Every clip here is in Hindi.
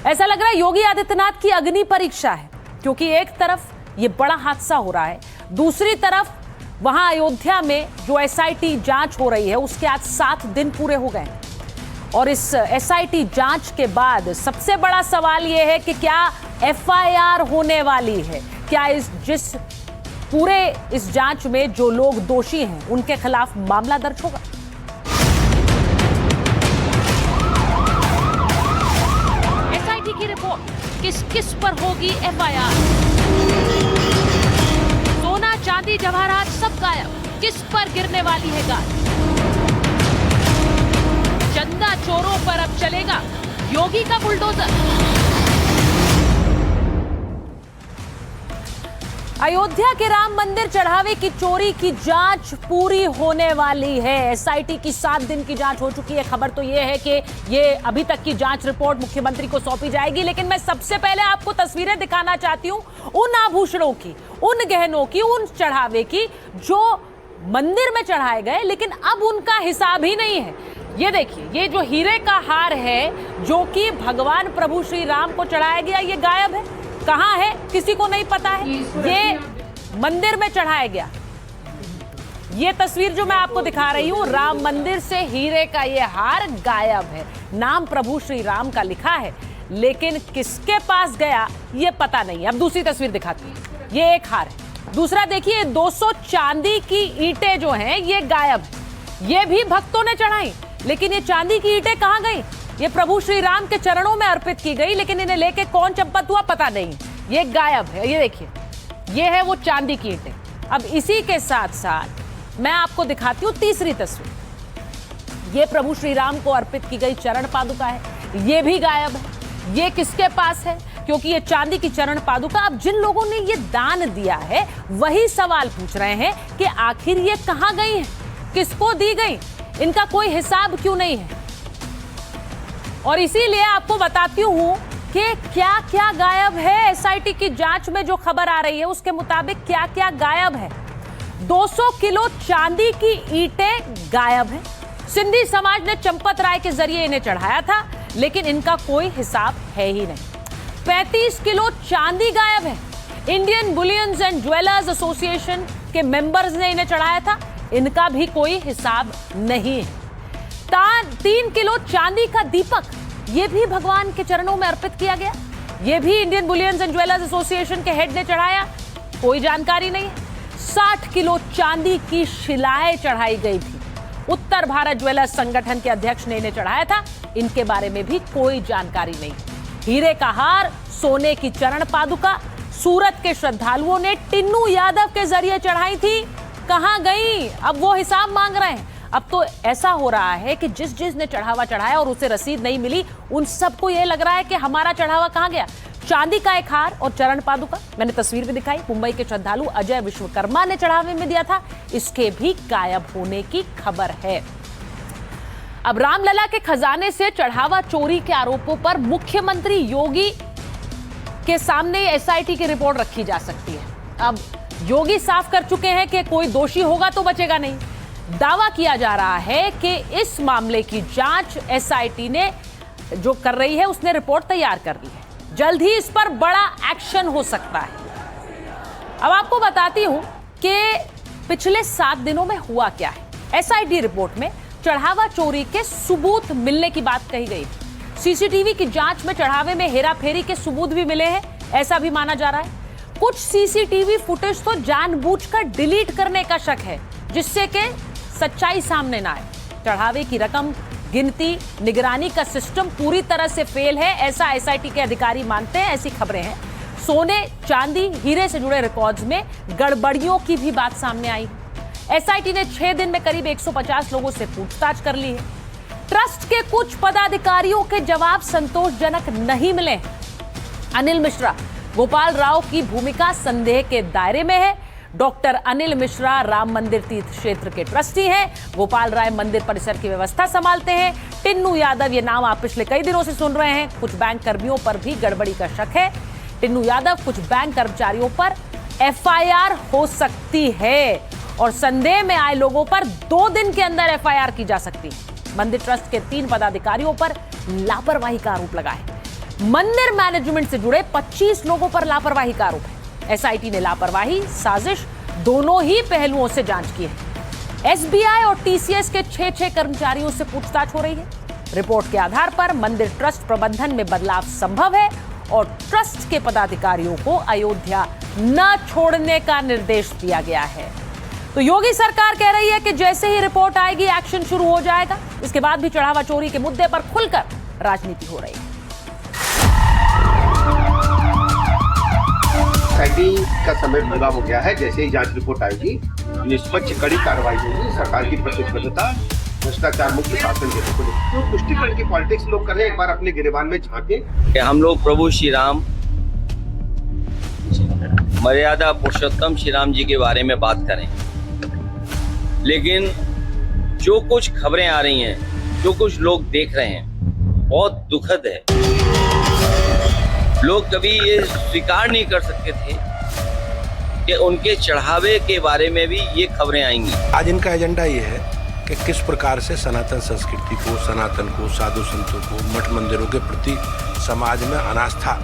ऐसा लग रहा है योगी आदित्यनाथ की अग्नि परीक्षा है, क्योंकि एक तरफ ये बड़ा हादसा हो रहा है, दूसरी तरफ वहां अयोध्या में जो एसआईटी जांच हो रही है उसके आज 7 दिन पूरे हो गए। और इस एसआईटी जांच के बाद सबसे बड़ा सवाल यह है कि क्या एफआईआर होने वाली है, क्या इस जांच में जो लोग दोषी हैं उनके खिलाफ मामला दर्ज होगा। एसआईटी की रिपोर्ट, किस किस पर होगी एफआईआर। सोना चांदी जवाहरात सब गायब, किस पर गिरने वाली है गाज। चंदा चोरों पर अब चलेगा योगी का बुलडोजर। अयोध्या के राम मंदिर चढ़ावे की चोरी की जांच पूरी होने वाली है। एसआईटी की 7 दिन की जांच हो चुकी है। खबर तो यह है कि ये अभी तक की जांच रिपोर्ट मुख्यमंत्री को सौंपी जाएगी, लेकिन मैं सबसे पहले आपको तस्वीरें दिखाना चाहती हूं उन आभूषणों की, उन गहनों की, उन चढ़ावे की जो मंदिर में चढ़ाए गए लेकिन अब उनका हिसाब ही नहीं है। ये देखिए, ये जो हीरे का हार है जो कि भगवान प्रभु श्री राम को चढ़ाया गया, ये गायब है। कहां है किसी को नहीं पता है। ये मंदिर में चढ़ाया गया। ये तस्वीर जो मैं आपको दिखा रही हूं, राम मंदिर से हीरे का ये हार गायब है। नाम प्रभु श्री राम का लिखा है, लेकिन किसके पास गया ये पता नहीं। अब दूसरी तस्वीर दिखाती हूं। ये एक हार है। दूसरा देखिए, 200 चांदी की ईंटें जो हैं ये गायब है। ये भी भक्तों ने चढ़ाई, लेकिन ये चांदी की ईंटें कहां गई। ये प्रभु श्री राम के चरणों में अर्पित की गई, लेकिन इन्हें लेके कौन चंपत हुआ पता नहीं। ये गायब है। ये देखिए, ये है वो चांदी की ईंटें। अब इसी के साथ साथ मैं आपको दिखाती हूं तीसरी तस्वीर। ये प्रभु श्री राम को अर्पित की गई चरण पादुका है, ये भी गायब है। ये किसके पास है, क्योंकि ये चांदी की चरण पादुका। अब जिन लोगों ने ये दान दिया है वही सवाल पूछ रहे हैं कि आखिर ये कहां गई है, किसको दी गई, इनका कोई हिसाब क्यों नहीं है। और इसीलिए आपको बताती हूं कि क्या क्या गायब है। एसआईटी की जांच में जो खबर आ रही है उसके मुताबिक क्या क्या गायब है। 200 किलो चांदी की ईंटें गायब है। सिंधी समाज ने चंपत राय के जरिए इन्हें चढ़ाया था, लेकिन इनका कोई हिसाब है ही नहीं। 35 किलो चांदी गायब है। Indian bullions and jewellers association के मेंबर्स ने इन्हें चढ़ाया था, इनका भी कोई हिसाब नहीं है। 3 किलो चांदी का दीपक, ये भी भगवान के चरणों में अर्पित किया गया। ये भी Indian bullions and jewellers association के हेड ने चढ़ाया, कोई जानकारी नहीं है। 60 किलो चांदी की शिलाएं चढ़ाई गई थी। उत्तर भारत ज्वेलर्स संगठन के अध्यक्ष ने इन्हें चढ़ाया था, इनके बारे में भी कोई जानकारी नहीं। हीरे का हार, सोने की चरण पादुका सूरत के श्रद्धालुओं ने टिन्नू यादव के जरिए चढ़ाई थी, कहां गई, अब वो हिसाब मांग रहे हैं। अब तो ऐसा हो रहा है कि जिसने चढ़ावा चढ़ाया और उसे रसीद नहीं मिली, उन सबको यह लग रहा है कि हमारा चढ़ावा कहां गया। चांदी का एक हार और चरण पादुका मैंने तस्वीर भी दिखाई, मुंबई के श्रद्धालु अजय विश्वकर्मा ने चढ़ावे में दिया था, इसके भी गायब होने की खबर है। अब रामलला के खजाने से चढ़ावा चोरी के आरोपों पर मुख्यमंत्री योगी के सामने एसआईटी की रिपोर्ट रखी जा सकती है। अब योगी साफ कर चुके हैं कि कोई दोषी होगा तो बचेगा नहीं। दावा किया जा रहा है कि इस मामले की जांच एसआईटी ने जो कर रही है उसने रिपोर्ट तैयार कर ली है। जल्द ही इस पर बड़ा एक्शन हो सकता है। अब आपको बताती हूं कि पिछले 7 दिनों में हुआ क्या है। एसआईटी रिपोर्ट में चढ़ावा चोरी के सबूत मिलने की बात कही गई। सीसीटीवी की जांच में चढ़ावे में हेराफेरी के सबूत भी मिले हैं, ऐसा भी माना जा रहा है। कुछ सीसीटीवी फुटेज तो जानबूझकर डिलीट करने का शक है, जिससे कि सच्चाई सामने ना आए। चढ़ावे की रकम, गिनती, निगरानी का सिस्टम पूरी तरह से फेल है, ऐसा एसआईटी के अधिकारी मानते हैं। ऐसी खबरें हैं। सोने, चांदी, हीरे से जुड़े रिकॉर्ड्स में गड़बड़ियों की भी बात सामने आई। एसआईटी ने 6 दिन में करीब 150 लोगों से पूछताछ कर ली है। ट्रस्ट के कुछ पदाधिकारियों के जवाब संतोषजनक नहीं मिले। अनिल मिश्रा, गोपाल राव की भूमिका संदेह के दायरे में है। डॉक्टर अनिल मिश्रा राम मंदिर तीर्थ क्षेत्र के ट्रस्टी हैं। गोपाल राय मंदिर परिसर की व्यवस्था संभालते हैं। टिन्नू यादव, ये नाम आप पिछले कई दिनों से सुन रहे हैं। कुछ बैंक कर्मियों पर भी गड़बड़ी का शक है। टिन्नू यादव, कुछ बैंक कर्मचारियों पर एफआईआर हो सकती है और संदेह में आए लोगों पर 2 दिन के अंदर एफआईआर की जा सकती है। मंदिर ट्रस्ट के 3 पदाधिकारियों पर लापरवाही का आरोप लगा है। मंदिर मैनेजमेंट से जुड़े 25 लोगों पर लापरवाही का आरोप है। एसआईटी ने लापरवाही, साजिश दोनों ही पहलुओं से जांच की है। एसबीआई और टीसीएस के 6 कर्मचारियों से पूछताछ हो रही है। रिपोर्ट के आधार पर मंदिर ट्रस्ट प्रबंधन में बदलाव संभव है और ट्रस्ट के पदाधिकारियों को अयोध्या न छोड़ने का निर्देश दिया गया है। तो योगी सरकार कह रही है कि जैसे ही रिपोर्ट आएगी एक्शन शुरू हो जाएगा। इसके बाद भी चढ़ावा चोरी के मुद्दे पर खुलकर राजनीति हो रही है। एसआईटी का समय पूरा हो गया है। जैसे ही जांच रिपोर्ट आएगी निष्पक्ष कड़ी कार्रवाई होगी। सरकार की प्रतिबद्धता भ्रष्टाचार मुक्त शासन के तो तुष्टिकरण की पॉलिटिक्स लोग कर रहे हैं। एक बार अपने गिरेबान में झांके। हम लोग प्रभु श्री राम मर्यादा पुरुषोत्तम श्री राम जी के बारे में बात करें, लेकिन जो कुछ खबरें आ रही हैं, जो कुछ लोग देख रहे हैं, बहुत दुखद है। लोग कभी ये स्वीकार नहीं कर सकते थे कि उनके चढ़ावे के बारे में भी ये खबरें आएंगी। आज इनका एजेंडा ये है कि किस प्रकार से सनातन संस्कृति को, सनातन को, साधु संतों को, मठ मंदिरों के प्रति समाज में अनास्था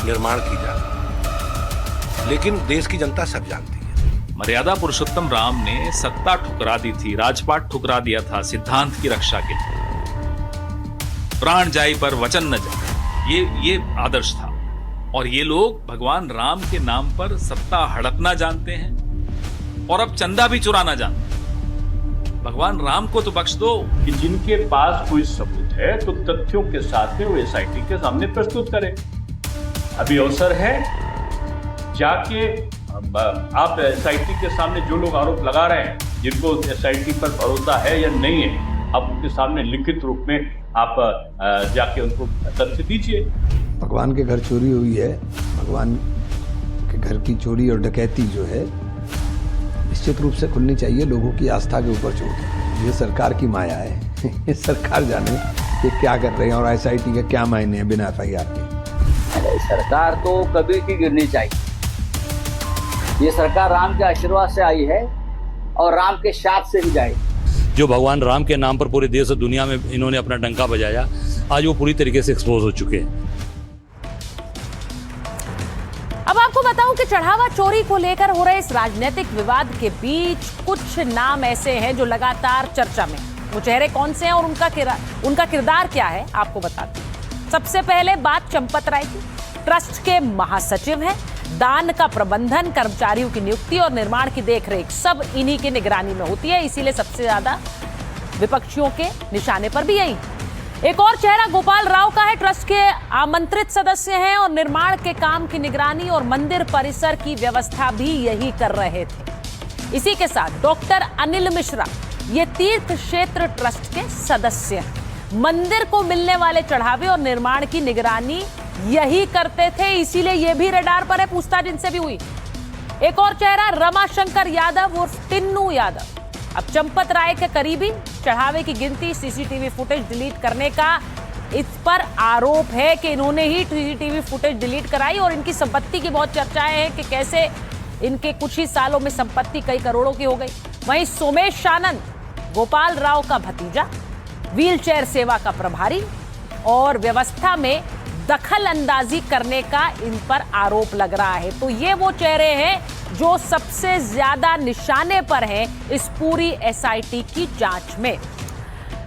निर्माण की जाए। लेकिन देश की जनता सब जानती है। मर्यादा पुरुषोत्तम राम ने सत्ता ठुकरा दी थी, राजपाट ठुकरा दिया था सिद्धांत की रक्षा के लिए। प्राण जाए पर वचन न जाए, ये आदर्श था। और ये लोग भगवान राम के नाम पर सत्ता हड़पना जानते हैं और अब चंदा भी चुराना जानते हैं। भगवान राम को तो बख्श दो कि जिनके पास कोई सबूत है तो तथ्यों के साथ में वो एसआईटी के सामने प्रस्तुत करें। अभी अवसर है, जाके आप एसआईटी के सामने जो लोग आरोप लगा रहे हैं, जिनको एसआईटी पर भरोसा है या नहीं है, आप उनके सामने लिखित रूप में आप जाके उनको तथ्य दीजिए। भगवान के घर चोरी हुई है। भगवान के घर की चोरी और डकैती जो है निश्चित रूप से खुलनी चाहिए। लोगों की आस्था के ऊपर चोट, ये सरकार की माया है। ये सरकार जाने ये क्या कर रहे हैं और एसआईटी के क्या मायने हैं बिना एफआईआर के। सरकार तो कभी की गिरनी चाहिए। ये सरकार राम के आशीर्वाद से आई है और राम के शाप से ही जाएगी। जो भगवान राम के नाम पर पूरे देश और दुनिया में इन्होंने अपना डंका बजाया, आज वो पूरी तरीके से एक्सपोज हो चुके हैं। अब आपको बताऊं कि चढ़ावा चोरी को लेकर हो रहे इस राजनीतिक विवाद के बीच कुछ नाम ऐसे हैं जो लगातार चर्चा में। वो चेहरे कौन से हैं और उनका किरदार क्या है, आपको बताती हूं। सबसे पहले बात चंपत राय की। ट्रस्ट के महासचिव हैं। दान का प्रबंधन, कर्मचारियों की नियुक्ति और निर्माण की देखरेख सब इन्हीं की निगरानी में होती है। इसीलिए सबसे ज्यादा विपक्षियों के निशाने पर भी यही। एक और चेहरा गोपाल राव का है। ट्रस्ट के आमंत्रित सदस्य हैं और निर्माण के काम की निगरानी और मंदिर परिसर की व्यवस्था भी यही कर रहे थे। इसी के साथ डॉक्टर अनिल मिश्रा, ये तीर्थ क्षेत्र ट्रस्ट के सदस्य हैं। मंदिर को मिलने वाले चढ़ावे और निर्माण की निगरानी यही करते थे, इसीलिए ये भी रडार पर है। पूछताछ इनसे भी हुई। एक और चेहरा रमाशंकर यादव उर्फ टिन्नू यादव, अब चंपत राय के करीबी। चढ़ावे की गिनती, सीसीटीवी फुटेज डिलीट करने का इस पर आरोप है कि इन्होंने ही सीसीटीवी फुटेज डिलीट कराई और इनकी संपत्ति की बहुत चर्चाएं हैं कि कैसे इनके कुछ ही सालों में संपत्ति कई करोड़ों की हो गई। वहीं सोमेश आनंद, गोपाल राव का भतीजा, व्हीलचेयर सेवा का प्रभारी और व्यवस्था में दखल अंदाजी करने का इन पर आरोप लग रहा है। तो ये वो चेहरे हैं जो सबसे ज्यादा निशाने पर हैं इस पूरी एसआईटी की जांच में।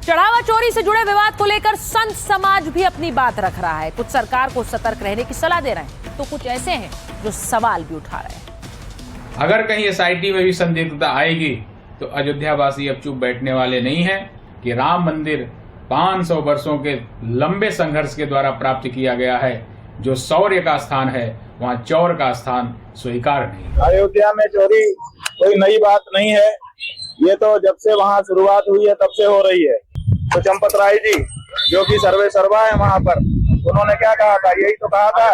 चढ़ावा चोरी से जुड़े विवाद को लेकर संत समाज भी अपनी बात रख रहा है। कुछ सरकार को सतर्क रहने की सलाह दे रहे हैं, तो कुछ ऐसे हैं जो सवाल भी उठा रहे हैं। अगर कहीं एसआईटी में भी संदिग्धता आएगी तो अयोध्यावासी अब चुप बैठने वाले नहीं हैं कि राम मंदिर 500 वर्षों के लंबे संघर्ष के द्वारा प्राप्त किया गया है। जो शौर्य का स्थान है, वहाँ चौर का स्थान स्वीकार नहीं। अयोध्या में चोरी कोई नई बात नहीं है। ये तो जब से वहाँ शुरुआत हुई है तब से हो रही है। तो चंपत राय जी जो कि सर्वे सर्वा है वहाँ पर, उन्होंने क्या कहा था? यही तो कहा था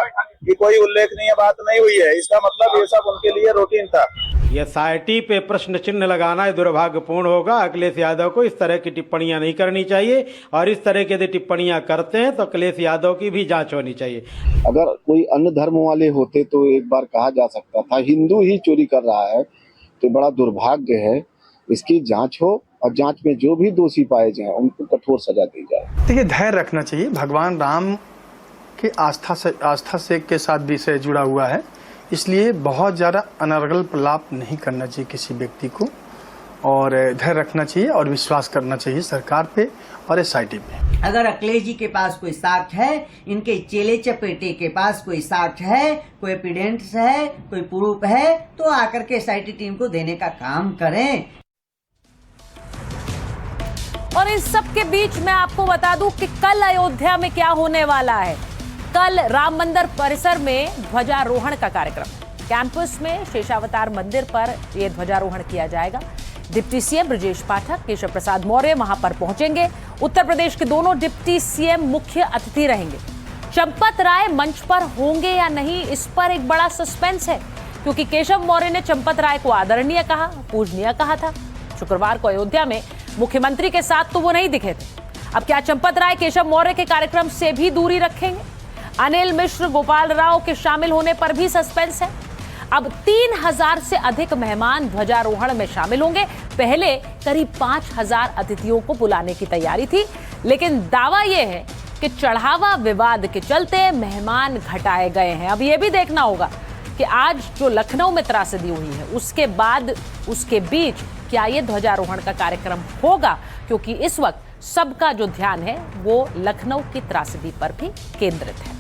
कि कोई उल्लेखनीय बात नहीं हुई है। इसका मतलब ये सब उनके लिए रूटीन था। ये एसआईटी पे प्रश्न चिन्ह लगाना दुर्भाग्यपूर्ण होगा। अखिलेश यादव को इस तरह की टिप्पणियां नहीं करनी चाहिए और इस तरह की यदि टिप्पणियां करते हैं तो अखिलेश यादव की भी जांच होनी चाहिए। अगर कोई अन्य धर्म वाले होते तो एक बार कहा जा सकता था। हिंदू ही चोरी कर रहा है तो बड़ा दुर्भाग्य है। इसकी जांच हो और जांच में जो भी दोषी पाए जाएं उनको कठोर सजा दी जाए। देखिए, धैर्य रखना चाहिए। भगवान राम कि आस्था से के साथ भी से जुड़ा हुआ है, इसलिए बहुत ज़्यादा अनर्गल प्रलाप नहीं करना चाहिए किसी व्यक्ति को, और धैर्य रखना चाहिए और विश्वास करना चाहिए सरकार पे और एसआईटी पे। अगर अखिलेश जी के पास कोई साक्ष्य है, इनके चेले चपेटे के पास कोई साक्ष्य है, कोई एविडेंस है, कोई प्रूफ है, तो आकर के एसआईटी टीम को देने का काम करें। और इस सब के बीच मैं आपको बता दूं कि कल अयोध्या में क्या होने वाला है। कल राम मंदिर परिसर में ध्वजारोहण का कार्यक्रम, कैंपस में शेषावतार मंदिर पर यह ध्वजारोहण किया जाएगा। डिप्टी सीएम ब्रजेश पाठक, केशव प्रसाद मौर्य वहां पर पहुंचेंगे। उत्तर प्रदेश के दोनों डिप्टी सीएम मुख्य अतिथि रहेंगे। चंपत राय मंच पर होंगे या नहीं, इस पर एक बड़ा सस्पेंस है, क्योंकि केशव मौर्य ने चंपत राय को आदरणीय कहा, पूजनीय कहा था। शुक्रवार को अयोध्या में मुख्यमंत्री के साथ तो वो नहीं दिखे थे। अब क्या चंपत राय केशव मौर्य के कार्यक्रम से भी दूरी रखेंगे? अनिल मिश्र, गोपाल राव के शामिल होने पर भी सस्पेंस है। अब 3000 से अधिक मेहमान ध्वजारोहण में शामिल होंगे। पहले करीब 5000 अतिथियों को बुलाने की तैयारी थी, लेकिन दावा यह है कि चढ़ावा विवाद के चलते मेहमान घटाए गए हैं। अब यह भी देखना होगा कि आज जो लखनऊ में त्रासदी हुई है, उसके बाद उसके बीच क्या ये ध्वजारोहण का कार्यक्रम होगा, क्योंकि इस वक्त सबका जो ध्यान है वो लखनऊ की त्रासदी पर भी केंद्रित है।